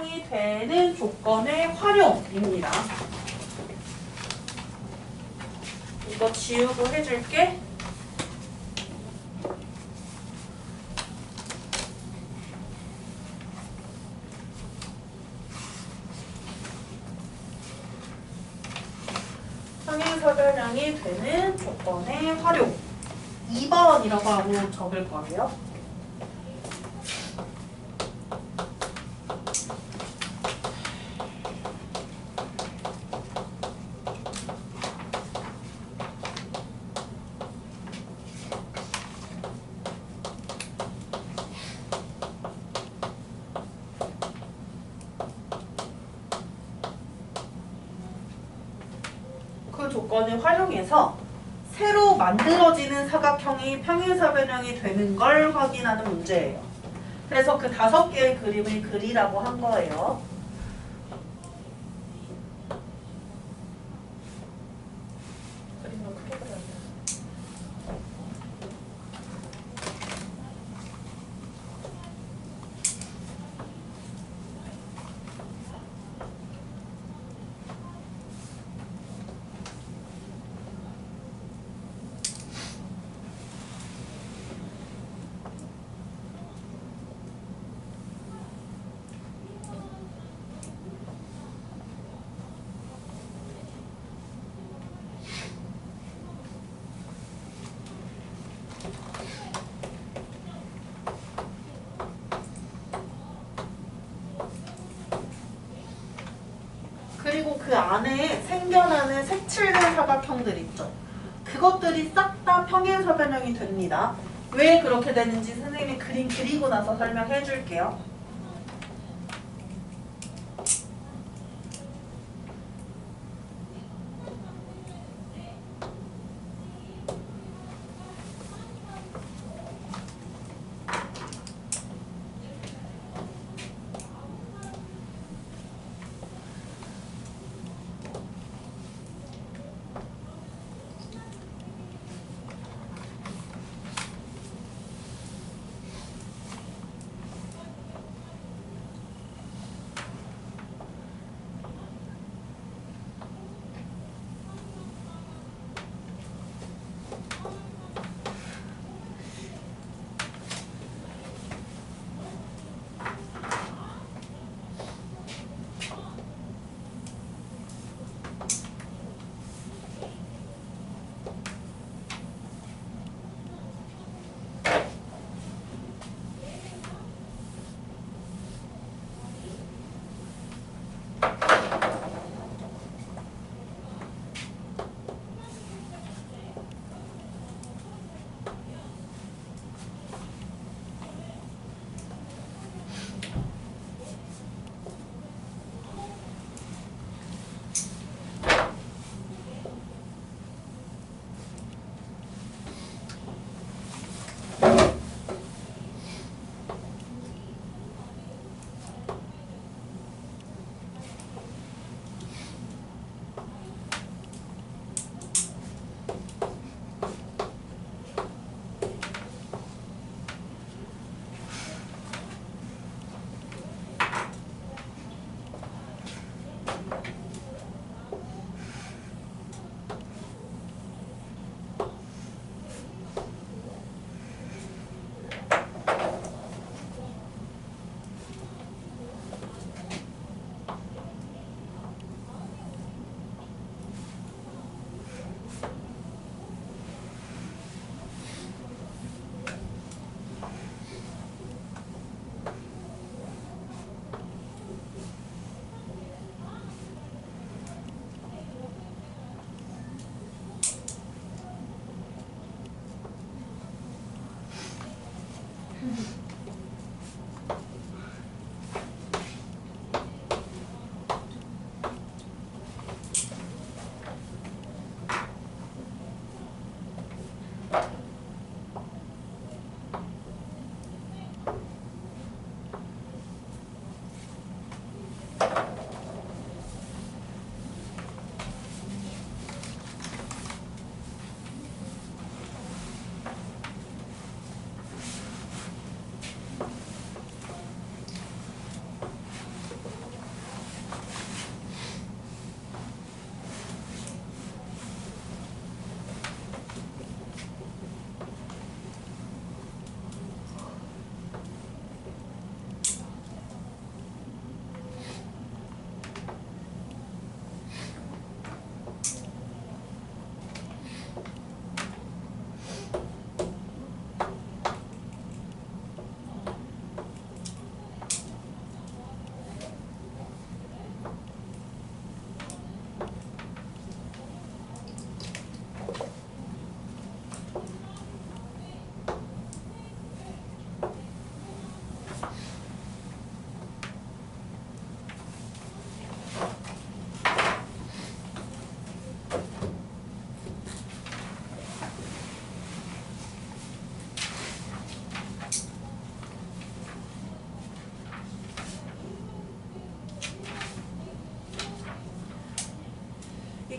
평행사변형이 되는 조건의 활용입니다. 이거 지우고 해줄게. 평행사변형이 되는 조건의 활용. 2번이라고 하고 적을 거예요. 그 조건을 활용해서 새로 만들어지는 사각형이 평행사변형이 되는 걸 확인하는 문제예요. 그래서 그 5개의 그림을 그리라고 한 거예요. 그림을 크게 그려야 돼. 그리고 그 안에 생겨나는 색칠된 사각형들 있죠. 그것들이 싹 다 평행사변형이 됩니다. 왜 그렇게 되는지 선생님이 그림 그리고 나서 설명해 줄게요.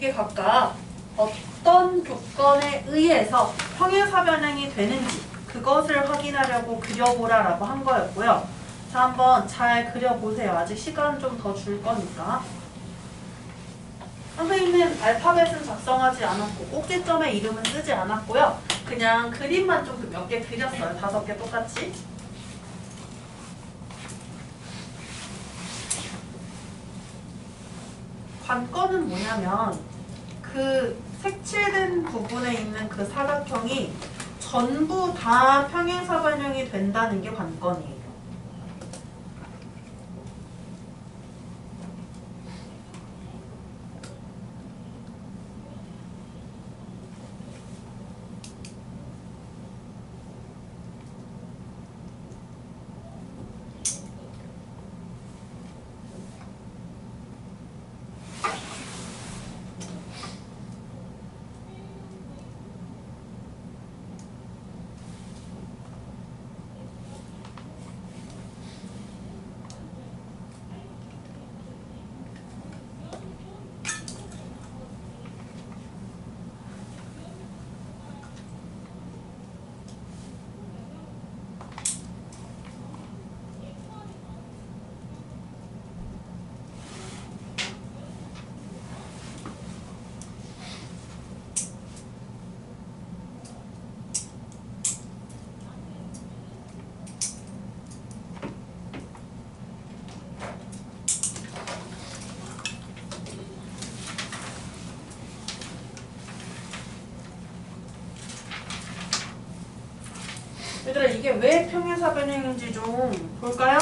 이게 각각 어떤 조건에 의해서 평행사변형이 되는지 그것을 확인하려고 그려보라라고 한 거였고요. 자, 한번 잘 그려보세요. 아직 시간 좀 더 줄 거니까. 선생님은 알파벳은 작성하지 않았고 꼭지점의 이름은 쓰지 않았고요. 그냥 그림만 좀 몇 개 그렸어요. 5개 똑같이. 관건은 뭐냐면 그 색칠된 부분에 있는 그 사각형이 전부 다 평행사변형이 된다는 게 관건이에요. 얘들아, 이게 왜 평행사변형인지 좀 볼까요?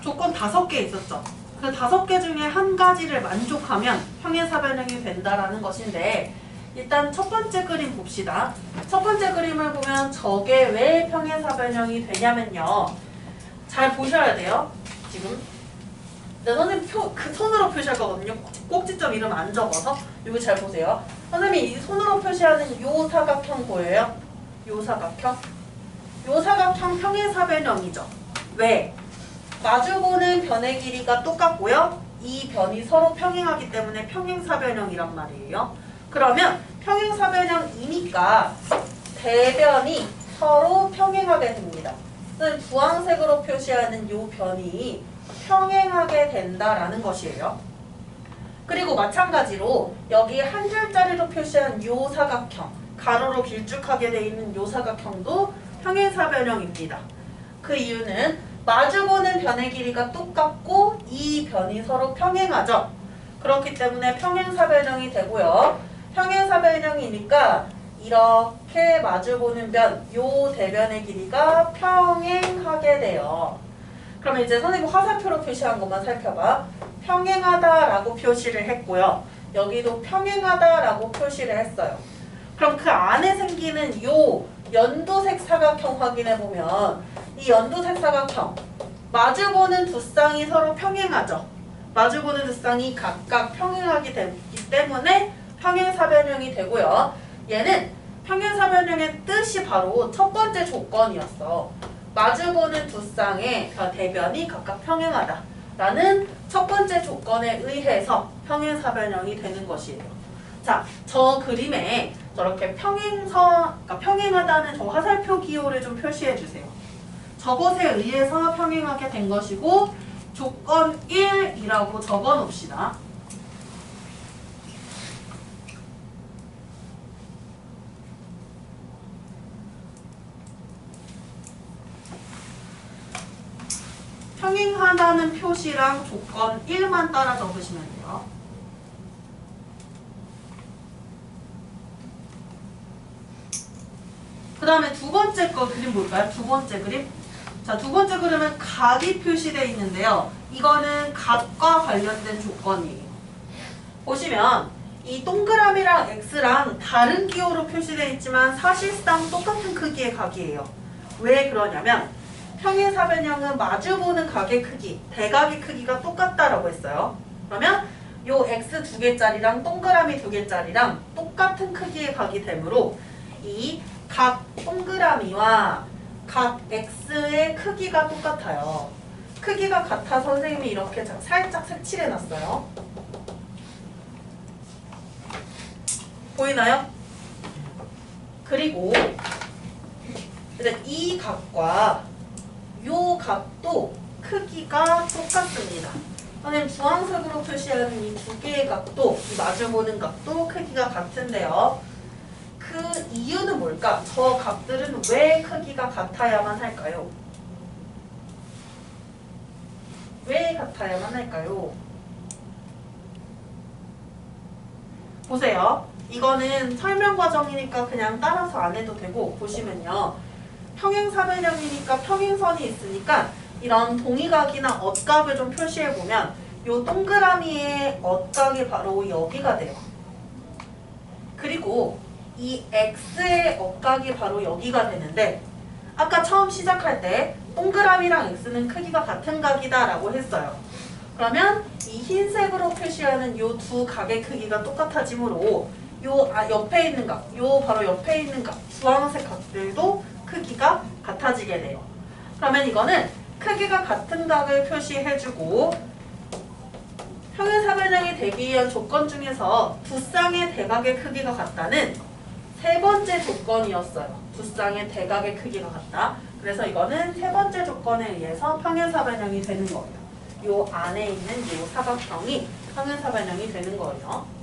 조건 5개 있었죠. 그 5개 중에 한 가지를 만족하면 평행사변형이 된다라는 것인데, 일단 첫 번째 그림 봅시다. 첫 번째 그림을 보면 저게 왜 평행사변형이 되냐면요. 잘 보셔야 돼요. 지금 선생님 그 손으로 표시할 거거든요. 꼭지점 이름 안 적어서. 이거 잘 보세요. 선생님이 이 손으로 표시하는 요 사각형 보여요? 요 사각형? 요 사각형 평행사변형이죠. 왜? 마주보는 변의 길이가 똑같고요. 이 변이 서로 평행하기 때문에 평행사변형이란 말이에요. 그러면 평행사변형이니까 대변이 서로 평행하게 됩니다. 주황색으로 표시하는 요 변이 평행하게 된다라는 것이에요. 그리고 마찬가지로 여기 한 줄짜리로 표시한 요 사각형, 가로로 길쭉하게 되어 있는 요 사각형도 평행사변형입니다. 그 이유는 마주보는 변의 길이가 똑같고 이 변이 서로 평행하죠. 그렇기 때문에 평행사변형이 되고요. 평행사변형이니까 이렇게 마주보는 변, 요 대변의 길이가 평행하게 돼요. 그러면 이제 선생님 화살표로 표시한 것만 살펴봐. 평행하다라고 표시를 했고요. 여기도 평행하다라고 표시를 했어요. 그럼 그 안에 생기는 요 연두색 사각형 확인해 보면 이 연두색 사각형 마주보는 두 쌍이 서로 평행하죠. 마주보는 두 쌍이 각각 평행하게 되기 때문에 평행사변형이 되고요. 얘는 평행사변형의 뜻이 바로 첫 번째 조건이었어. 마주보는 두 쌍의 대변이 각각 평행하다라는 첫 번째 조건에 의해서 평행사변형이 되는 것이에요. 자, 저 그림에 저렇게 그러니까 평행하다는 저 화살표 기호를 좀 표시해 주세요. 저것에 의해서 평행하게 된 것이고 조건 1이라고 적어 놓읍시다. 평행하다는 표시랑 조건 1만 따라 적으시면 돼요. 그 다음에 두 번째 거 그림 볼까요? 두 번째 그림. 자, 두 번째 그림은 각이 표시되어 있는데요. 이거는 각과 관련된 조건이에요. 보시면 이 동그라미랑 X랑 다른 기호로 표시되어 있지만 사실상 똑같은 크기의 각이에요. 왜 그러냐면 평행사변형은 마주보는 각의 크기, 대각의 크기가 똑같다라고 했어요. 그러면 요 X 2개짜리랑 동그라미 2개짜리랑 똑같은 크기의 각이 되므로 이 각 동그라미와 각 X의 크기가 똑같아요. 크기가 같아서 선생님이 이렇게 살짝 색칠해 놨어요. 보이나요? 그리고 이제 이 각과 요 각도 크기가 똑같습니다. 선생님 주황색으로 표시하는 이 두 개의 각도, 이 마주보는 각도 크기가 같은데요. 그 이유는 뭘까? 저 각들은 왜 크기가 같아야만 할까요? 왜 같아야만 할까요? 보세요. 이거는 설명 과정이니까 그냥 따라서 안 해도 되고, 보시면요. 평행사변형이니까 평행선이 있으니까 이런 동의각이나 엇각을 좀 표시해보면 요 동그라미의 엇각이 바로 여기가 돼요. 그리고 이 X의 엇각이 바로 여기가 되는데, 아까 처음 시작할 때 동그라미랑 X는 크기가 같은 각이다 라고 했어요. 그러면 이 흰색으로 표시하는 요 두 각의 크기가 똑같아지므로 요 옆에 있는 각, 요 바로 옆에 있는 각, 주황색 각들도 크기가 같아지게 돼요. 그러면 이거는 크기가 같은 각을 표시해주고, 평행사변형이 되기 위한 조건 중에서 두 쌍의 대각의 크기가 같다는 세 번째 조건이었어요. 두 쌍의 대각의 크기가 같다. 그래서 이거는 세 번째 조건에 의해서 평행사변형이 되는 거예요. 요 안에 있는 요 사각형이 평행사변형이 되는 거예요.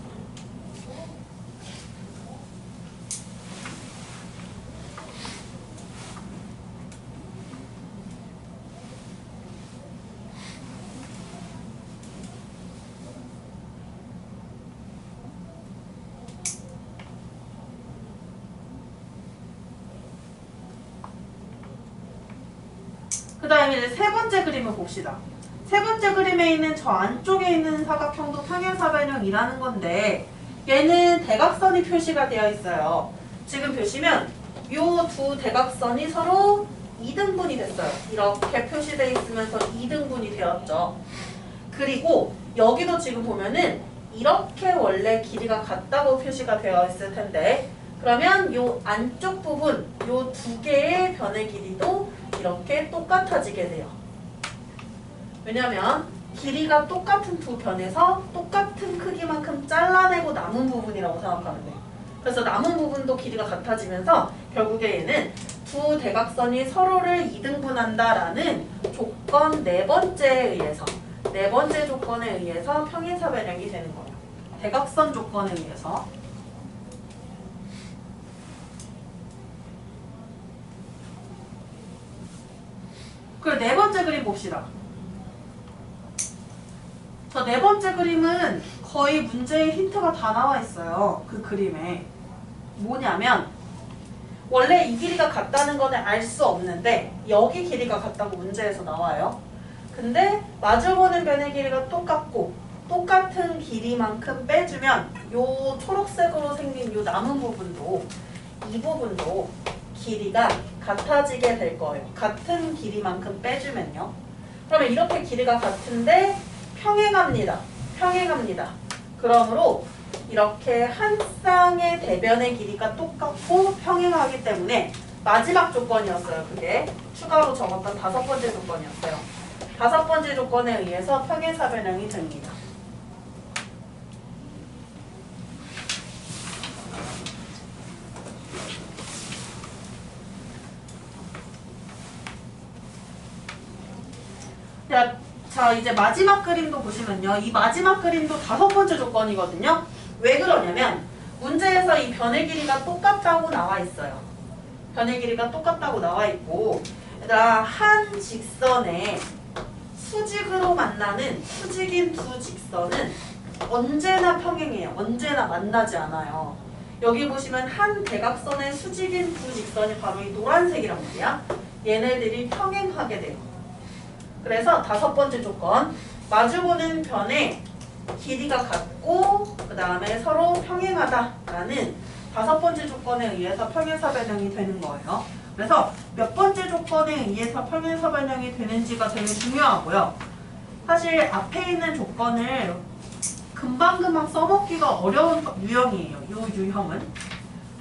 그 다음에 이제 세 번째 그림을 봅시다. 세 번째 그림에 있는 저 안쪽에 있는 사각형도 평행사변형이라는 건데, 얘는 대각선이 표시가 되어 있어요. 지금 보시면 요 두 대각선이 서로 2등분이 됐어요. 이렇게 표시되어 있으면서 2등분이 되었죠. 그리고 여기도 지금 보면은 이렇게 원래 길이가 같다고 표시가 되어 있을 텐데, 그러면 요 안쪽 부분, 요 두 개의 변의 길이도 이렇게 똑같아지게 돼요. 왜냐면 길이가 똑같은 두 변에서 똑같은 크기만큼 잘라내고 남은 부분이라고 생각하면 돼요. 그래서 남은 부분도 길이가 같아지면서 결국에 얘는 두 대각선이 서로를 2등분한다라는 조건 네 번째에 의해서, 네 번째 조건에 의해서 평행사변형이 되는 거예요. 대각선 조건에 의해서. 그리고 네 번째 그림 봅시다. 저 네 번째 그림은 거의 문제의 힌트가 다 나와 있어요. 그 그림에. 뭐냐면 원래 이 길이가 같다는 거는 알 수 없는데 여기 길이가 같다고 문제에서 나와요. 근데 마주보는 변의 길이가 똑같고 똑같은 길이만큼 빼주면 요 초록색으로 생긴 요 남은 부분도, 이 부분도 길이가 같아지게 될 거예요. 같은 길이만큼 빼주면요. 그러면 이렇게 길이가 같은데 평행합니다. 평행합니다. 그러므로 이렇게 한 쌍의 대변의 길이가 똑같고 평행하기 때문에 마지막 조건이었어요. 그게 추가로 적었던 다섯 번째 조건이었어요. 다섯 번째 조건에 의해서 평행사변형이 됩니다. 자, 이제 마지막 그림도 보시면요. 이 마지막 그림도 다섯 번째 조건이거든요. 왜 그러냐면 문제에서 이 변의 길이가 똑같다고 나와 있어요. 변의 길이가 똑같다고 나와 있고, 얘들아, 한 직선에 수직으로 만나는 수직인 두 직선은 언제나 평행해요. 언제나 만나지 않아요. 여기 보시면 한 대각선의 수직인 두 직선이 바로 이 노란색이란 말이야. 얘네들이 평행하게 돼요. 그래서 다섯 번째 조건, 마주보는 변의 길이가 같고 그 다음에 서로 평행하다라는 다섯 번째 조건에 의해서 평행사변형이 되는 거예요. 그래서 몇 번째 조건에 의해서 평행사변형이 되는지가 되게 중요하고요. 사실 앞에 있는 조건을 금방금방 써먹기가 어려운 유형이에요. 이 유형은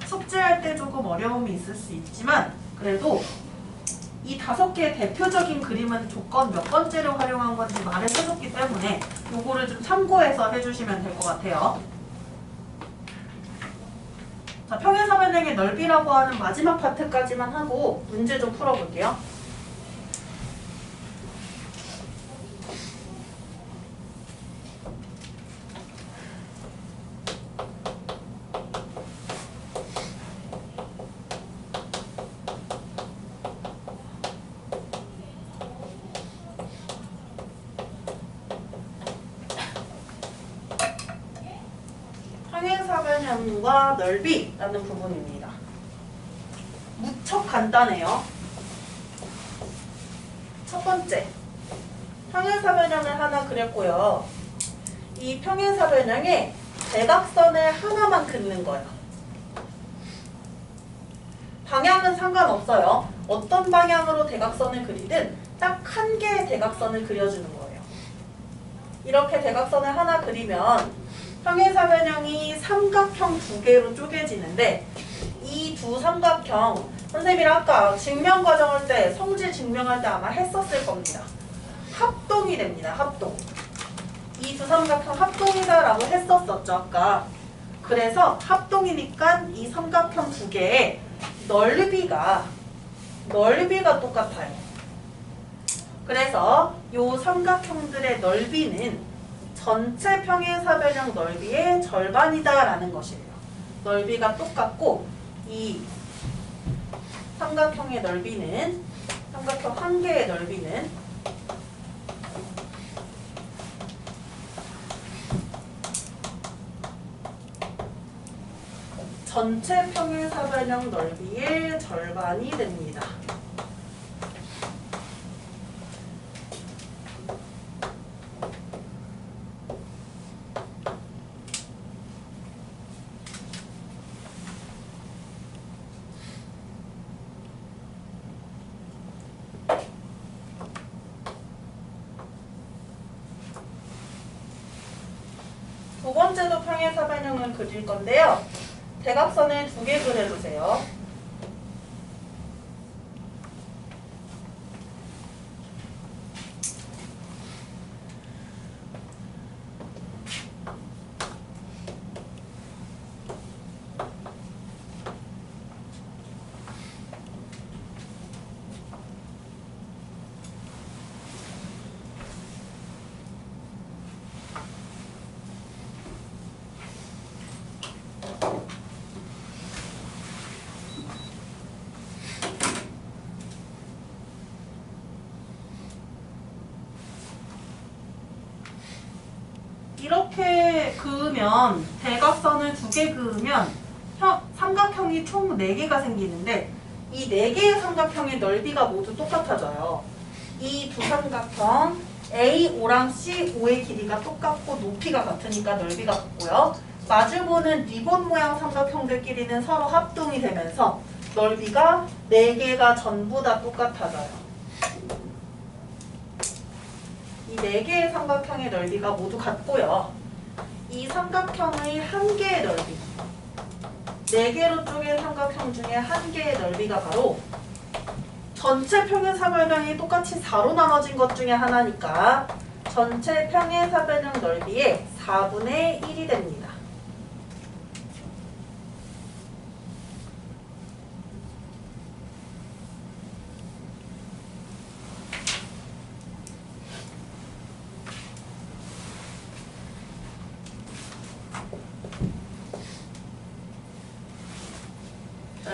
숙제할 때 조금 어려움이 있을 수 있지만, 그래도 이 다섯 개의 대표적인 그림은 조건 몇 번째를 활용한 건지 말을 해줬기 때문에 요거를 좀 참고해서 해주시면 될 것 같아요. 자, 평행사변형의 넓이라고 하는 마지막 파트까지만 하고 문제 좀 풀어볼게요. 평행사변형과 넓이라는 부분입니다. 무척 간단해요. 첫 번째, 평행사변형을 하나 그렸고요. 이 평행사변형에 대각선을 하나만 긋는 거예요. 방향은 상관없어요. 어떤 방향으로 대각선을 그리든 딱 한 개의 대각선을 그려주는 거예요. 이렇게 대각선을 하나 그리면 평행사변형이 삼각형 두 개로 쪼개지는데 이 두 삼각형, 선생님이랑 아까 증명 과정할 때, 성질 증명할 때 아마 했었을 겁니다. 합동이 됩니다. 합동. 이 두 삼각형 합동이다라고 했었었죠, 아까. 그래서 합동이니까 이 삼각형 두 개의 넓이가 똑같아요. 그래서 이 삼각형들의 넓이는 전체 평행사변형 넓이의 절반이다라는 것이에요. 넓이가 똑같고 이 삼각형의 넓이는, 삼각형 한 개의 넓이는 전체 평행사변형 넓이의 절반이 됩니다. 두 번째도 평행사변형을 그릴 건데요. 대각선을 두 개 그려주세요. 이렇게 그으면, 대각선을 두 개 그으면 삼각형이 총 4개가 생기는데 이 4개의 삼각형의 넓이가 모두 똑같아져요. 이 두 삼각형 A5랑 C5의 길이가 똑같고 높이가 같으니까 넓이가 같고요. 마주보는 리본 모양 삼각형들끼리는 서로 합동이 되면서 넓이가 4개가 전부 다 똑같아져요. 이 4개의 삼각형의 넓이가 모두 같고요. 이 삼각형의 한 개의 넓이, 4개로 쪼갠 삼각형 중에 한 개의 넓이가 바로 전체 평행사변형이 똑같이 4로 나눠진 것 중에 하나니까 전체 평행사변형 넓이의 4분의 1이 됩니다.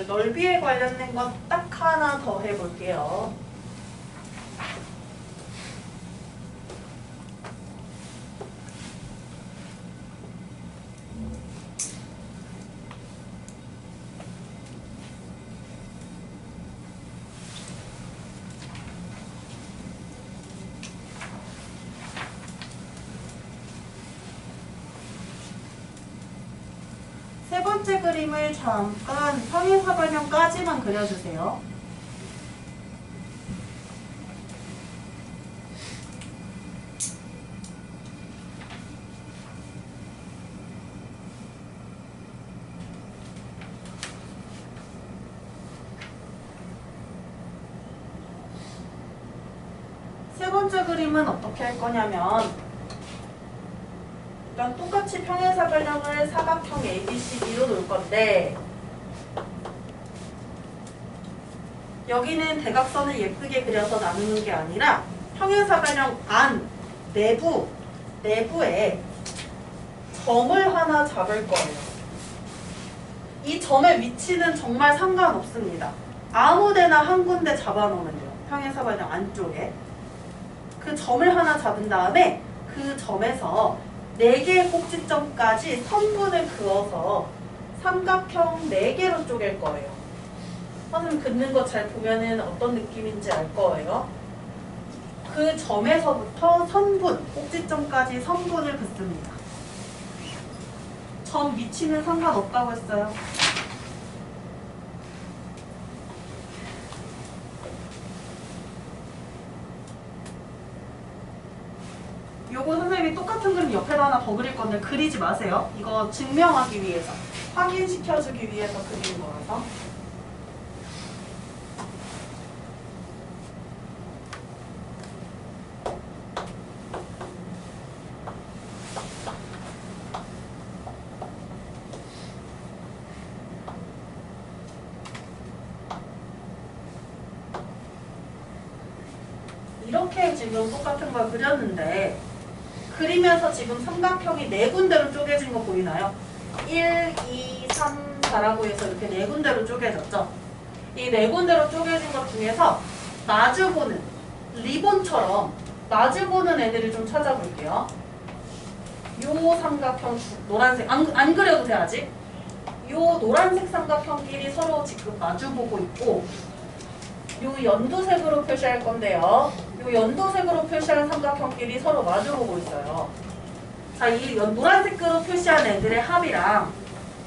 넓이에 관련된 건 딱 하나 더 해볼게요. 세 번째 그림을 잠깐 평행사변형까지만 그려주세요. 세 번째 그림은 어떻게 할 거냐면 일단 똑같이 평행사변형을 사각형 ABCD로 놓을 건데 여기는 대각선을 예쁘게 그려서 나누는 게 아니라 평행사변형 안, 내부에 점을 하나 잡을 거예요. 이 점의 위치는 정말 상관없습니다. 아무 데나 한 군데 잡아놓으면 돼요. 평행사변형 안쪽에. 그 점을 하나 잡은 다음에 그 점에서 4개의 꼭지점까지 선분을 그어서 삼각형 4개로 쪼갤 거예요. 선생님 긋는 거 잘 보면은 어떤 느낌인지 알 거예요. 그 점에서부터 선분, 꼭지점까지 선분을 긋습니다. 점 위치는 상관없다고 했어요. 요거 선생님이 똑같은 그림 옆에다 하나 더 그릴 건데 그리지 마세요. 이거 증명하기 위해서, 확인시켜주기 위해서 그리는 거라서. 이렇게 지금 똑같은 걸 그렸는데 그리면서 지금 삼각형이 4군데로 쪼개진 거 보이나요? 1, 2, 3, 4라고 해서 이렇게 4군데로 쪼개졌죠? 이 4군데로 쪼개진 것 중에서 마주보는, 리본처럼 마주보는 애들을 좀 찾아볼게요. 요 삼각형, 노란색, 안 그려도 돼 아직? 요 노란색 삼각형끼리 서로 지금 마주보고 있고 요 연두색으로 표시할 건데요. 요 연두색으로 표시한 삼각형끼리 서로 마주보고 있어요. 자, 이 노란색으로 표시한 애들의 합이랑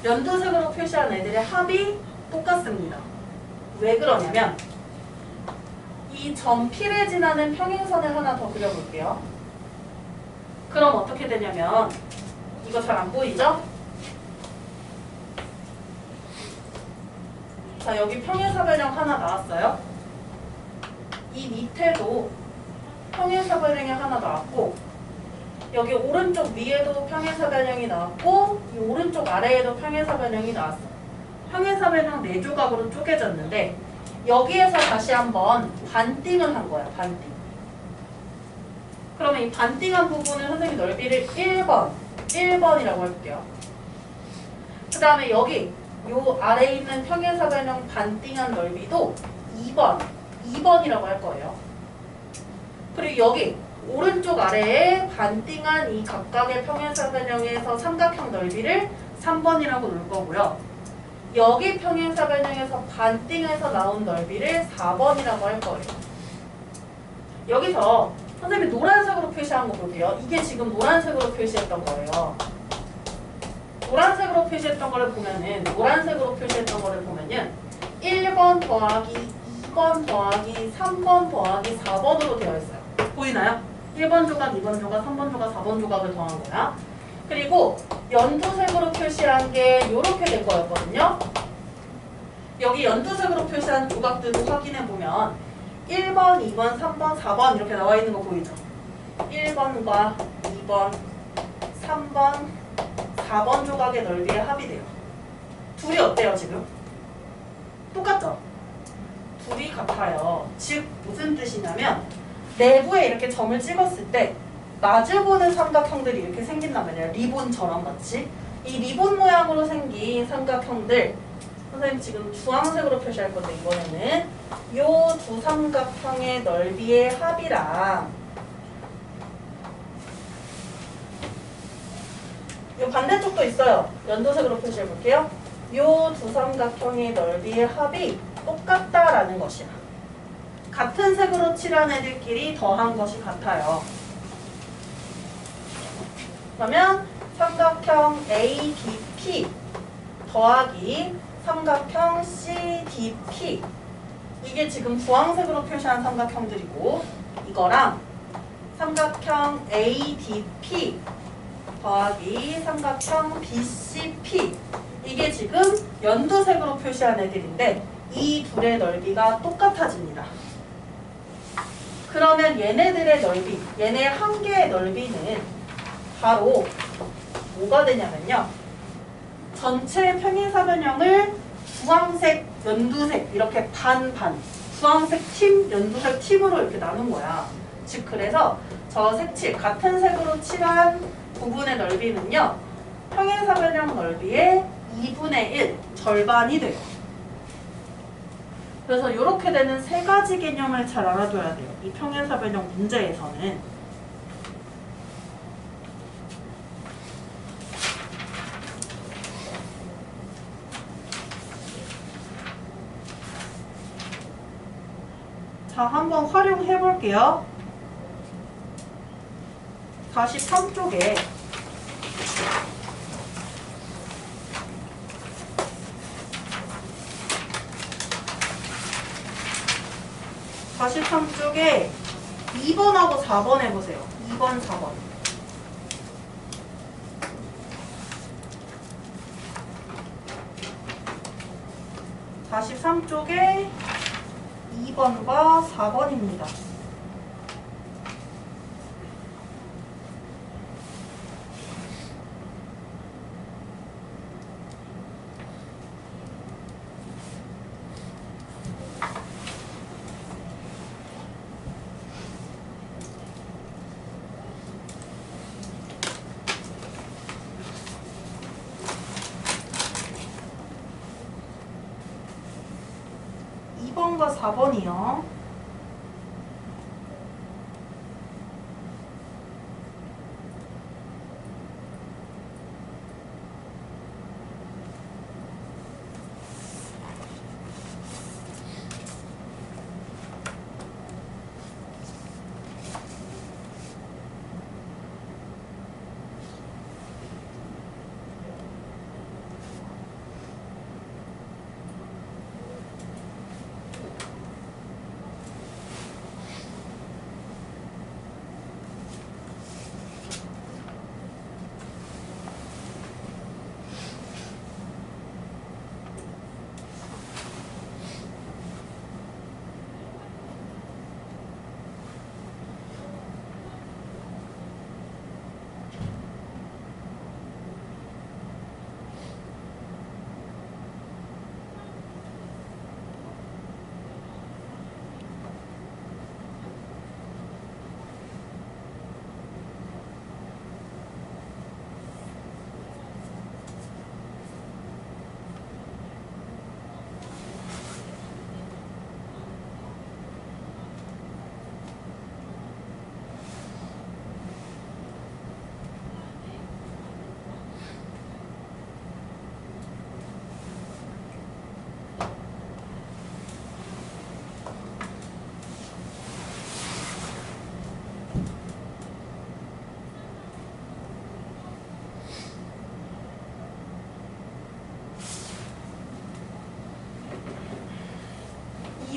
연두색으로 표시한 애들의 합이 똑같습니다. 왜 그러냐면 이 점 P를 지나는 평행선을 하나 더 그려볼게요. 그럼 어떻게 되냐면 이거 잘 안 보이죠? 자, 여기 평행사변형 하나 나왔어요. 이 밑에도 평행사변형이 하나 나왔고 여기 오른쪽 위에도 평행사변형이 나왔고 이 오른쪽 아래에도 평행사변형이 나왔어요. 평행사변형 4조각으로 쪼개졌는데 여기에서 다시 한번 반띵을 한 거야. 반띵. 그러면 이 반띵한 부분은 선생님이 넓이를 1번이라고 할게요. 그 다음에 여기 요 아래에 있는 평행사변형 반띵한 넓이도 2번이라고 할 거예요. 그리고 여기 오른쪽 아래에 반띵한 이 각각의 평행사변형에서 삼각형 넓이를 3번이라고 놓을 거고요. 여기 평행사변형에서 반띵해서 나온 넓이를 4번이라고 할 거예요. 여기서 선생님이 노란색으로 표시한 거 볼게요. 이게 지금 노란색으로 표시했던 거예요. 노란색으로 표시했던 거를 보면은 1번 더하기 2번 더하기 3번 더하기 4번으로 되어 있어요. 보이나요? 1번 조각, 2번 조각, 3번 조각, 4번 조각을 더한 거야. 그리고 연두색으로 표시한 게 이렇게 될 거였거든요. 여기 연두색으로 표시한 조각들도 확인해보면 1번, 2번, 3번, 4번 이렇게 나와 있는 거 보이죠? 1번과 2번, 3번, 4번 조각의 넓이의 합이 돼요. 둘이 어때요 지금? 똑같죠? 둘이 같아요. 즉 무슨 뜻이냐면 내부에 이렇게 점을 찍었을 때 마주보는 삼각형들이 이렇게 생긴단 말이에요. 리본처럼 같이. 이 리본 모양으로 생긴 삼각형들 선생님 지금 주황색으로 표시할 건데 이번에는 요 두 삼각형의 넓이의 합이랑 요 반대쪽도 있어요. 연두색으로 표시해 볼게요. 요 두 삼각형의 넓이의 합이 똑같다라는 것이야. 같은 색으로 칠한 애들끼리 더한 것이 같아요. 그러면 삼각형 ADP 더하기 삼각형 CDP 이게 지금 주황색으로 표시한 삼각형들이고 이거랑 삼각형 ADP 더하기 삼각형 BCP 이게 지금 연두색으로 표시한 애들인데 이 둘의 넓이가 똑같아집니다. 그러면 얘네들의 넓이, 얘네 한 개의 넓이는 바로 뭐가 되냐면요. 전체 평행사변형을 주황색, 연두색 이렇게 반반 주황색 팀, 연두색 팀으로 이렇게 나눈 거야. 즉 그래서 저 색칠, 같은 색으로 칠한 부분의 넓이는요. 평행사변형 넓이의 2분의 1, 절반이 돼요. 그래서 이렇게 되는 세 가지 개념을 잘 알아둬야 돼요. 이 평행사변형 문제에서는. 자, 한번 활용해 볼게요. 43쪽에 (43쪽에) 2번하고 4번 해보세요. 2번, 4번. (43쪽에) 2번과 4번입니다. (2번과 4번이요)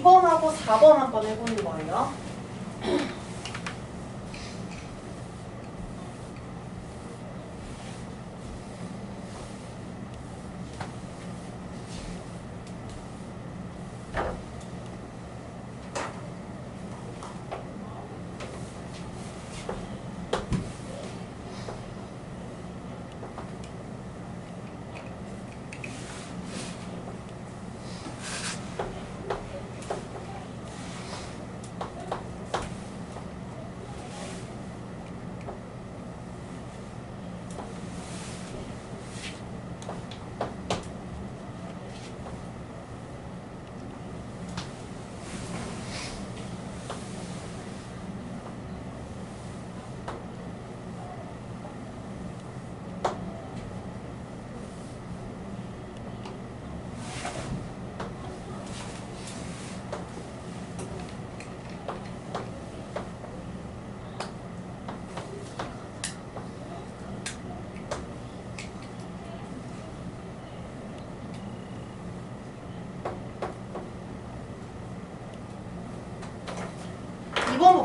(2번하고 4번) 한번 해보는 거예요.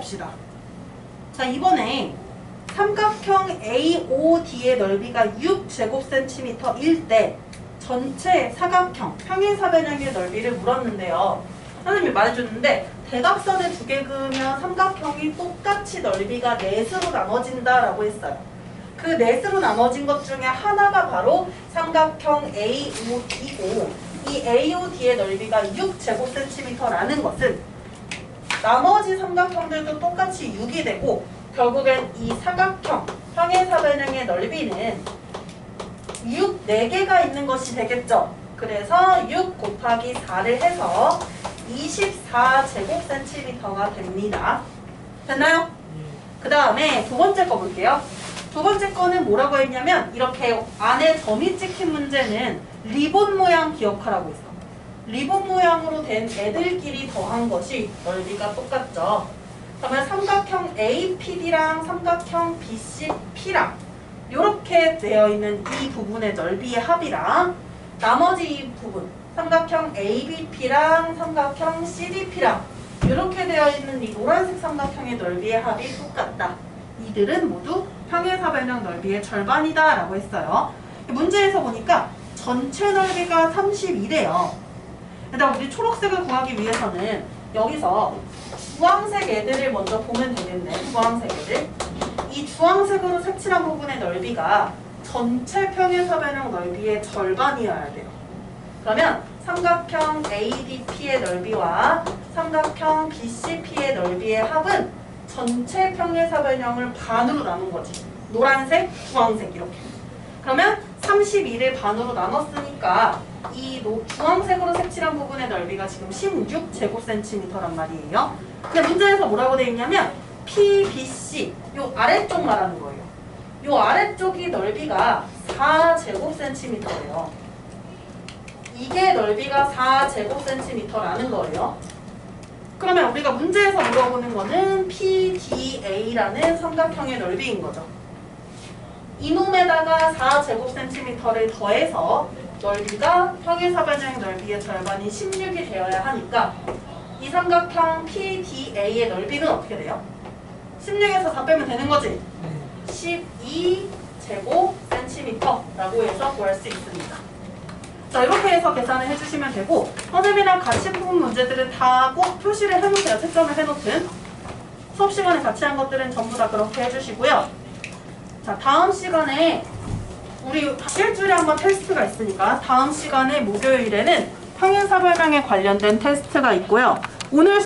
봅시다. 자, 이번에 삼각형 AOD의 넓이가 6제곱센티미터일 때 전체 사각형 평행사변형의 넓이를 물었는데요. 선생님이 말해줬는데 대각선에 두 개 그으면 삼각형이 똑같이 넓이가 넷으로 나눠진다라고 했어요. 그 넷으로 나눠진 것 중에 하나가 바로 삼각형 AOD고 이 AOD의 넓이가 6제곱센티미터라는 것은 나머지 삼각형들도 똑같이 6이 되고 결국엔 이 사각형 평행사변형의 넓이는 6 4개가 있는 것이 되겠죠. 그래서 6 곱하기 4를 해서 24제곱센티미터가 됩니다. 됐나요? 그 다음에 두 번째 거 볼게요. 두 번째 거는 뭐라고 했냐면 이렇게 안에 점이 찍힌 문제는 리본 모양 기억하라고 했어. 리본 모양으로 된 애들끼리 더한 것이 넓이가 똑같죠. 그러면 삼각형 APD랑 삼각형 BCP랑 이렇게 되어 있는 이 부분의 넓이의 합이랑 나머지 이 부분 삼각형 ABP랑 삼각형 CDP랑 이렇게 되어 있는 이 노란색 삼각형의 넓이의 합이 똑같다. 이들은 모두 평행사변형 넓이의 절반이다 라고 했어요. 문제에서 보니까 전체 넓이가 32래요. 일단 우리 초록색을 구하기 위해서는 여기서 주황색 애들을 먼저 보면 되겠네. 주황색 애들. 이 주황색으로 색칠한 부분의 넓이가 전체 평행사변형 넓이의 절반이어야 돼요. 그러면 삼각형 ADP의 넓이와 삼각형 BCP의 넓이의 합은 전체 평행사변형을 반으로 나눈 거지. 노란색, 주황색 이렇게. 그러면 32를 반으로 나눴으니까 이 주황색으로 색칠한 부분의 넓이가 지금 16제곱센티미터란 말이에요. 근데 문제에서 뭐라고 되어 있냐면 PBC, 요 아래쪽 말하는 거예요. 요 아래쪽이 넓이가 4제곱센티미터예요. 이게 넓이가 4제곱센티미터라는 거예요. 그러면 우리가 문제에서 물어보는 거는 PDA라는 삼각형의 넓이인 거죠. 이놈에다가 4제곱센티미터를 더해서 넓이가 평행사변형 넓이의 절반인 16이 되어야 하니까 이 삼각형 PDA의 넓이는 어떻게 돼요? 16에서 4 빼면 되는 거지? 12제곱센티미터라고 해서 구할 수 있습니다. 자, 이렇게 해서 계산을 해주시면 되고 선생님이랑 같이 푼 문제들은 다 꼭 표시를 해놓으세요. 채점을 해놓든. 수업 시간에 같이 한 것들은 전부 다 그렇게 해주시고요. 자, 다음 시간에 우리 일주일에 한번 테스트가 있으니까 다음 시간에 목요일에는 평행사변형에 관련된 테스트가 있고요. 오늘